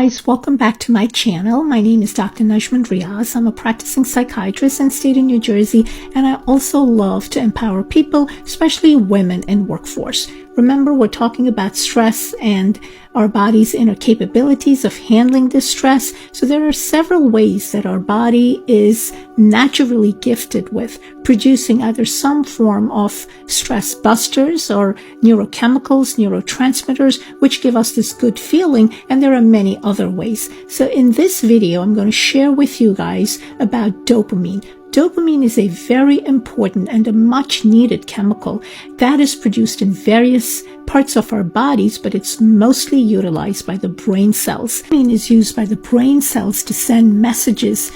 Guys, welcome back to my channel. My name is Dr. Najman Riaz. I'm a practicing psychiatrist in the state of New Jersey, and I also love to empower people, especially women in workforce. Remember, we're talking about stress and our body's inner capabilities of handling this stress. So there are several ways that our body is naturally gifted with producing either some form of stress busters or neurochemicals, neurotransmitters, which give us this good feeling. And there are many other ways. So in this video, I'm going to share with you guys about dopamine. Dopamine is a very important and a much needed chemical that is produced in various parts of our bodies, but it's mostly utilized by the brain cells. Dopamine is used by the brain cells to send messages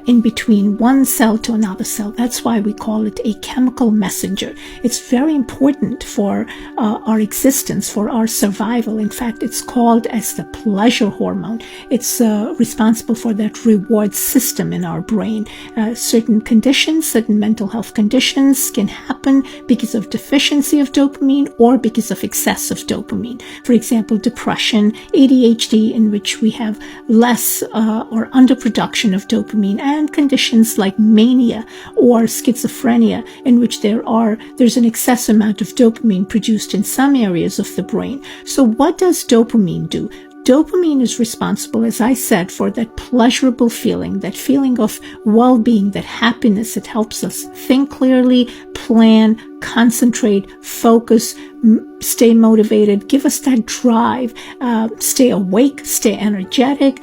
in between one cell to another cell. That's why we call it a chemical messenger. It's very important for our existence, for our survival. In fact, it's called as the pleasure hormone. It's responsible for that reward system in our brain. Certain conditions, certain mental health conditions can happen because of deficiency of dopamine or because of excess of dopamine. For example, depression, ADHD, in which we have less or underproduction of dopamine, and conditions like mania or schizophrenia, in which there's an excess amount of dopamine produced in some areas of the brain. So what does dopamine do? Dopamine is responsible, as I said, for that pleasurable feeling, that feeling of well-being, that happiness. It helps us think clearly, plan, concentrate, focus, stay motivated, give us that drive, stay awake, stay energetic,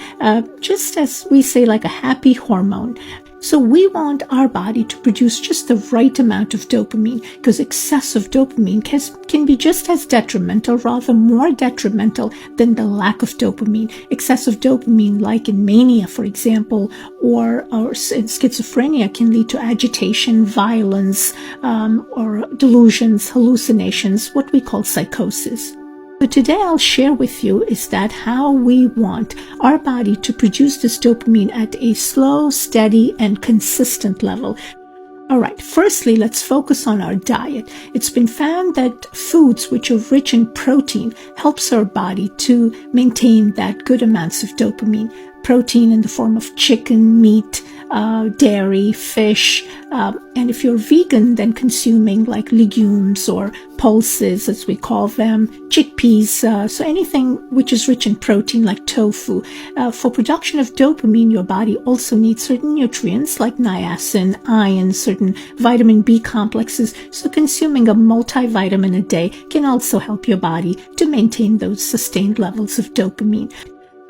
just as we say, like a happy hormone. So we want our body to produce just the right amount of dopamine, because excess of dopamine can be just as detrimental, rather more detrimental than the lack of dopamine. Excess of dopamine, like in mania, for example, or in schizophrenia, can lead to agitation, violence, or delusions, hallucinations, what we call psychosis. So today I'll share with you is that how we want our body to produce this dopamine at a slow, steady, and consistent level. All right, firstly, let's focus on our diet. It's been found that foods which are rich in protein helps our body to maintain that good amounts of dopamine. Protein in the form of chicken, meat, dairy, fish, and if you're vegan, then consuming like legumes or pulses, as we call them, chickpeas, so anything which is rich in protein like tofu. For production of dopamine, your body also needs certain nutrients like niacin, iron, certain vitamin B complexes, so consuming a multivitamin a day can also help your body to maintain those sustained levels of dopamine.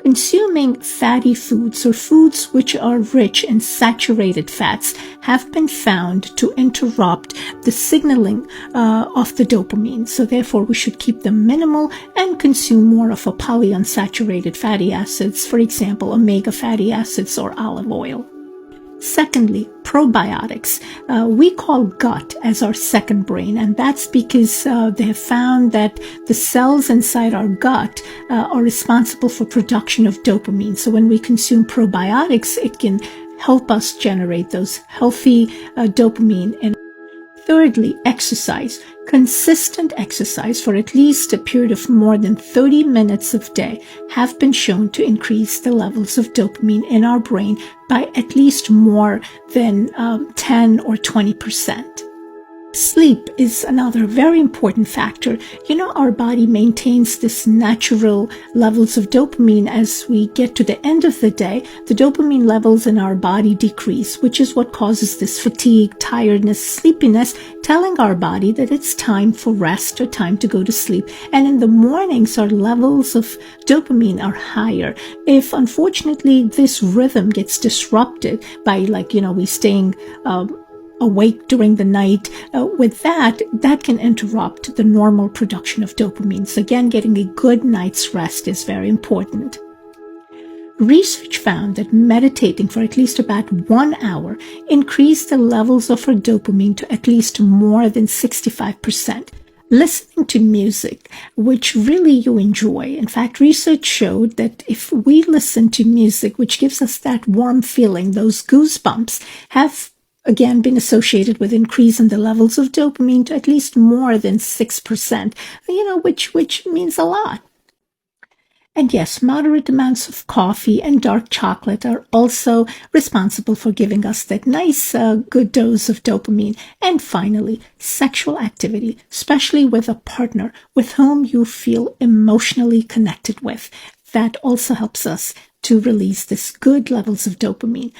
Consuming fatty foods or foods which are rich in saturated fats have been found to interrupt the signaling of the dopamine. So therefore, we should keep them minimal and consume more of a polyunsaturated fatty acids, for example, omega fatty acids or olive oil. Secondly, probiotics. We call gut as our second brain, and that's because they have found that the cells inside our gut are responsible for production of dopamine. So when we consume probiotics, it can help us generate those healthy dopamine. And thirdly, exercise. Consistent exercise for at least a period of more than 30 minutes a day have been shown to increase the levels of dopamine in our brain by at least more than 10 or 20%. Sleep is another very important factor. You know, our body maintains this natural levels of dopamine. As we get to the end of the day, the dopamine levels in our body decrease, which is what causes this fatigue, tiredness, sleepiness, telling our body that it's time for rest or time to go to sleep. And in the mornings, our levels of dopamine are higher. If unfortunately this rhythm gets disrupted by we staying awake during the night, with that can interrupt the normal production of dopamine. So again, getting a good night's rest is very important. Research found that meditating for at least about 1 hour increased the levels of our dopamine to at least more than 65%. Listening to music, which really you enjoy. In fact, research showed that if we listen to music, which gives us that warm feeling, those goosebumps, have again been associated with increase in the levels of dopamine to at least more than 6%, which means a lot. And yes, moderate amounts of coffee and dark chocolate are also responsible for giving us that nice, good dose of dopamine. And finally, sexual activity, especially with a partner with whom you feel emotionally connected with. That also helps us to release this good levels of dopamine.